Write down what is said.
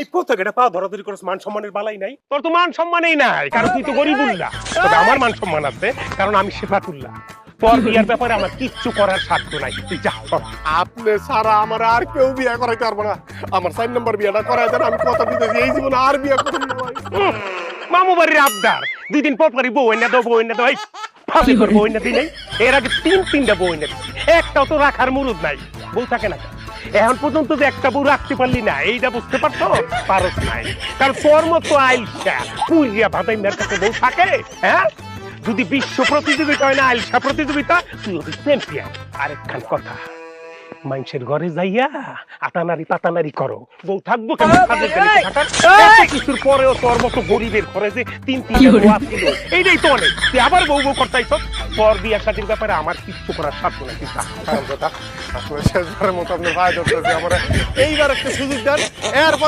এই প্রত্যেকটা পা ধরাধরি করে মান সম্মানের বালাই নাই। তোর তো মান সম্মানই নাই, কারণ তুই তো গরিবুল্লাহ। তবে আমার মান সম্মান আছে, কারণ আমি শেফাতুল্লাহ। তোর বিয়ার ব্যাপারে আমার কিচ্ছু করার সাধ্য নাই, তুই যা। আপনি সারা আমার আর কেউ বিয়ে করাইতে পারবো না। আমার 4 নম্বর বিয়েটা করাই দেন, আমি কথা দিতেছি এই জীবনে আর বিয়ে করব না ভাই। মামু বাড়ির আবদার, 2 দিন পর পরই বউ এনে দাও, বউ এনে দাও। ফাঁসি করে বউ এনে দিই নাই, এর আগে 3-3টা বউ এনে দিচ্ছি, একটাও তো রাখার মুরুদ নাই। বউ থাকে না, এখন পর্যন্ত যে একটা বউ রাখতে পারলি না, এইটা বুঝতে পারছো? পারস নাই, কারণ তোর মতো আইলসা পুরিয়া ভাতাই মেয়ের কাছে বউ থাকে? হ্যাঁ, যদি বিশ্ব প্রতিযোগিতা হয় না আইলসা প্রতিযোগিতা, তুই হবি চ্যাম্পিয়ন। আরেকখান কথা, মানুষের ঘরে যাইয়া আটানারি পাতানারি করো, বউ থাকবো কেমন? কিছুর পরেও তোর মতো গরিবের ঘরে যে 3-3টা বউ আসছিল, এইটাই তো অনেক। তুই আবার বউ বউ করতেইছ। তোর বিয়া শাদীর ব্যাপারে আমার কিচ্ছু করার সাধ্য নাই, তুই যা। আসলে শেষবারের মতো আপনার ভাই ধরতেছি, আমার এইবার একটা সুযোগ দেন, এরপর